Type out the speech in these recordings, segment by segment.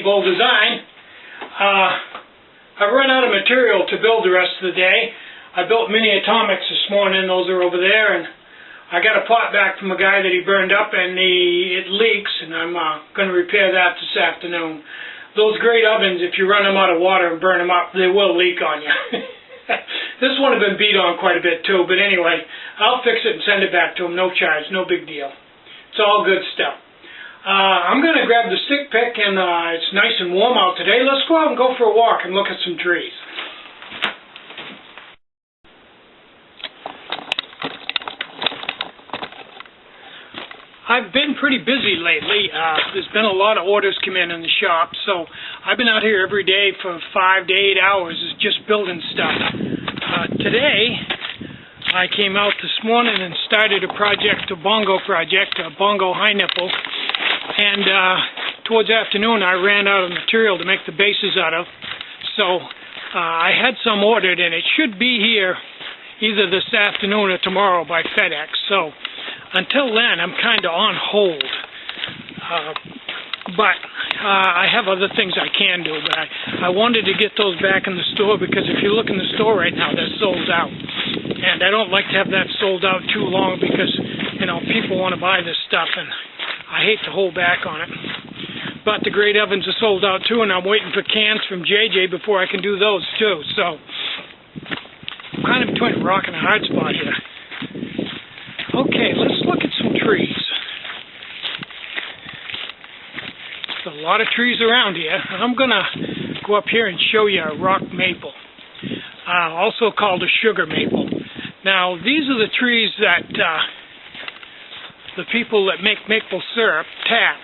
old design. I've run out of material to build the rest of the day. I built mini atomics this morning. Those are over there, and I got a pot back from a guy that he burned up, and it leaks, and I'm going to repair that this afternoon. Those great ovens, if you run them out of water and burn them up, they will leak on you. This one has been beat on quite a bit too, but anyway, I'll fix it and send it back to him, no charge, no big deal. It's all good stuff. I'm going to grab the stick pick, and it's nice and warm out today. Let's go out and go for a walk and look at some trees. I've been pretty busy lately. There's been a lot of orders come in the shop, so I've been out here every day for 5 to 8 hours just building stuff. Today, I came out this morning and started a bongo project, a bongo high nipple, and towards afternoon I ran out of material to make the bases out of, so I had some ordered, and it should be here either this afternoon or tomorrow by FedEx, so until then, I'm kind of on hold, but I have other things I can do, but I wanted to get those back in the store, because if you look in the store right now, they're sold out, and I don't like to have that sold out too long, because, you know, people want to buy this stuff, and I hate to hold back on it. But the great ovens are sold out too, and I'm waiting for cans from JJ before I can do those too, so I'm kind of between a rock and a hard spot here. Okay, let's look at some trees. There's a lot of trees around here. I'm going to go up here and show you a rock maple, also called a sugar maple. Now, these are the trees that the people that make maple syrup tap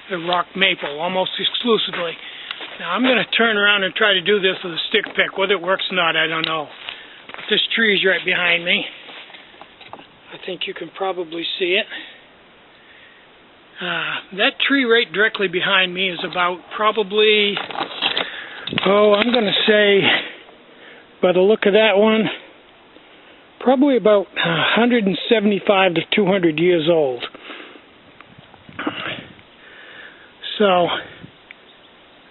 the rock maple almost exclusively. Now, I'm going to turn around and try to do this with a stick pick. Whether it works or not, I don't know. But this tree is right behind me. I think you can probably see it. That tree right directly behind me is about probably, I'm going to say, by the look of that one, probably about 175 to 200 years old. So,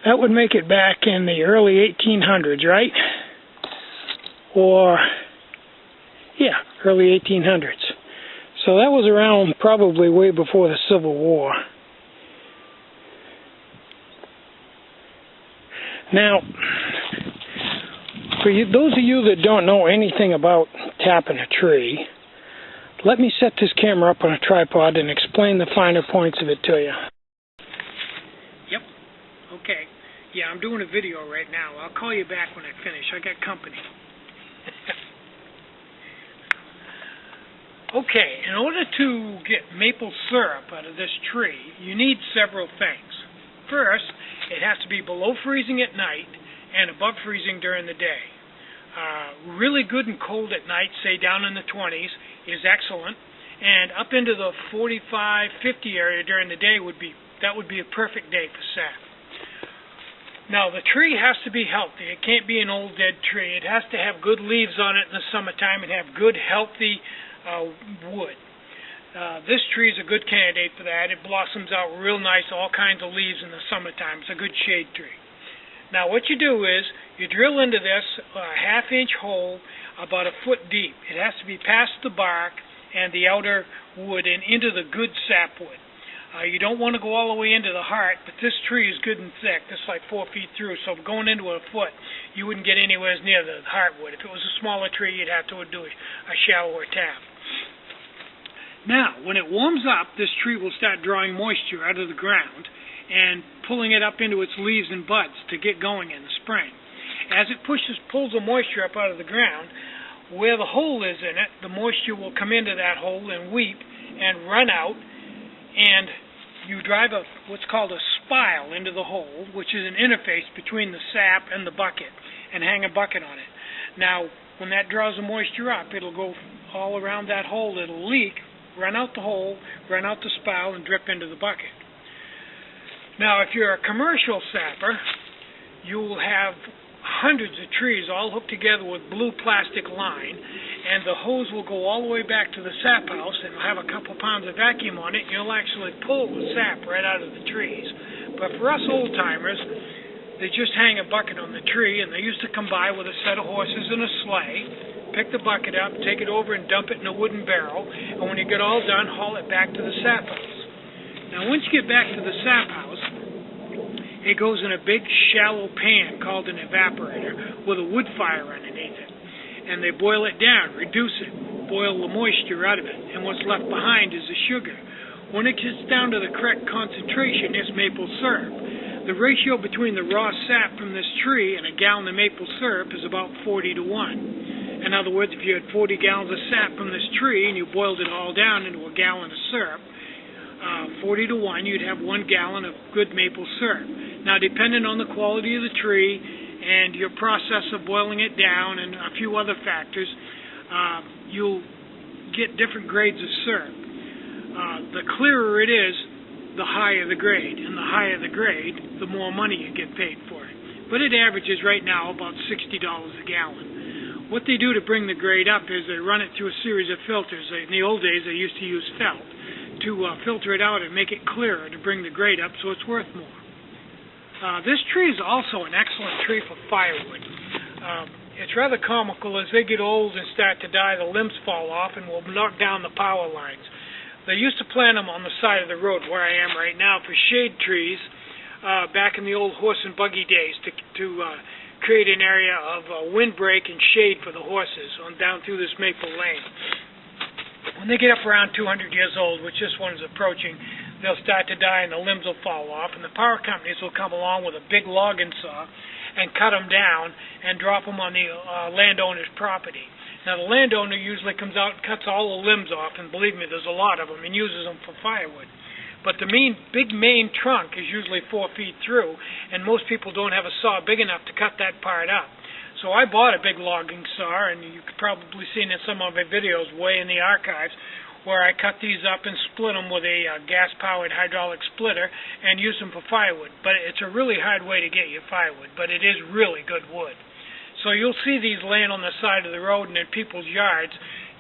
that would make it back in the early 1800s, right? Or, yeah, early 1800s. So that was around probably way before the Civil War. Now, for those of you that don't know anything about tapping a tree, let me set this camera up on a tripod and explain the finer points of it to you. Yep, okay. Yeah, I'm doing a video right now. I'll call you back when I finish. I got company. Okay, in order to get maple syrup out of this tree, you need several things. First, it has to be below freezing at night and above freezing during the day. Really good and cold at night, say down in the 20s, is excellent, and up into the 45, 50 area during the day would be a perfect day for sap. Now, the tree has to be healthy. It can't be an old dead tree. It has to have good leaves on it in the summertime and have good healthy wood. This tree is a good candidate for that. It blossoms out real nice, all kinds of leaves in the summertime. It's a good shade tree. Now what you do is you drill into this a half-inch hole about 1 foot deep. It has to be past the bark and the outer wood and into the good sapwood. You don't want to go all the way into the heart, but this tree is good and thick. It's like 4 feet through, so going into 1 foot, you wouldn't get anywhere near the heartwood. If it was a smaller tree, you'd have to do a shallower tap. Now, when it warms up, this tree will start drawing moisture out of the ground and pulling it up into its leaves and buds to get going in the spring. As it pulls the moisture up out of the ground, where the hole is in it, the moisture will come into that hole and weep and run out, and you drive what's called a spile into the hole, which is an interface between the sap and the bucket, and hang a bucket on it. Now, when that draws the moisture up, it'll go all around that hole, it'll leak, run out the hole, run out the spile, and drip into the bucket. Now, if you're a commercial sapper, you'll have hundreds of trees all hooked together with blue plastic line, and the hose will go all the way back to the sap house, and it'll have a couple pounds of vacuum on it, and you'll actually pull the sap right out of the trees. But for us old-timers, they just hang a bucket on the tree, and they used to come by with a set of horses and a sleigh, pick the bucket up, take it over and dump it in a wooden barrel, and when you get all done, haul it back to the sap house. Now, once you get back to the sap house, it goes in a big, shallow pan called an evaporator with a wood fire underneath it. And they boil it down, reduce it, boil the moisture out of it, and what's left behind is the sugar. When it gets down to the correct concentration, it's maple syrup. The ratio between the raw sap from this tree and a gallon of maple syrup is about 40 to 1. In other words, if you had 40 gallons of sap from this tree and you boiled it all down into a gallon of syrup, 40 to 1, you'd have 1 gallon of good maple syrup. Now, depending on the quality of the tree and your process of boiling it down and a few other factors, you'll get different grades of syrup. The clearer it is, the higher the grade. And the higher the grade, the more money you get paid for it. But it averages right now about $60 a gallon. What they do to bring the grade up is they run it through a series of filters. In the old days, they used to use felt to filter it out and make it clearer to bring the grade up so it's worth more. This tree is also an excellent tree for firewood. It's rather comical. As they get old and start to die, the limbs fall off and will knock down the power lines. They used to plant them on the side of the road where I am right now for shade trees back in the old horse and buggy days to create an area of windbreak and shade for the horses on down through this maple lane. When they get up around 200 years old, which this one is approaching, they'll start to die and the limbs will fall off, and the power companies will come along with a big logging saw and cut them down and drop them on the landowner's property. Now, the landowner usually comes out and cuts all the limbs off, and believe me, there's a lot of them, and uses them for firewood. But the big main trunk is usually 4 feet through, and most people don't have a saw big enough to cut that part up. So I bought a big logging saw, and you could probably see in some of my videos way in the archives, where I cut these up and split them with a gas-powered hydraulic splitter and use them for firewood. But it's a really hard way to get your firewood, but it is really good wood. So you'll see these laying on the side of the road and in people's yards,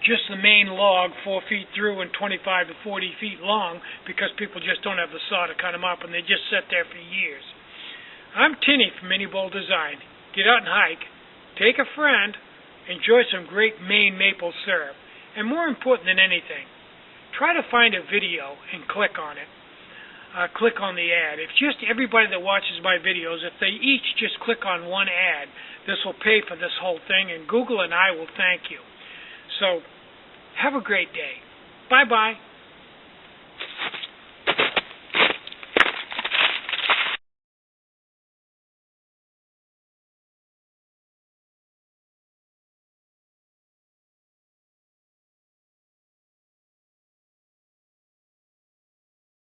just the main log 4 feet through and 25 to 40 feet long, because people just don't have the saw to cut them up, and they just sit there for years. I'm Tinny from Mini Bowl Design. Get out and hike, take a friend, enjoy some great Maine maple syrup, and more important than anything, try to find a video and click on it. Click on the ad. If just everybody that watches my videos, if they each just click on one ad, this will pay for this whole thing, and Google and I will thank you. So, have a great day. Bye-bye.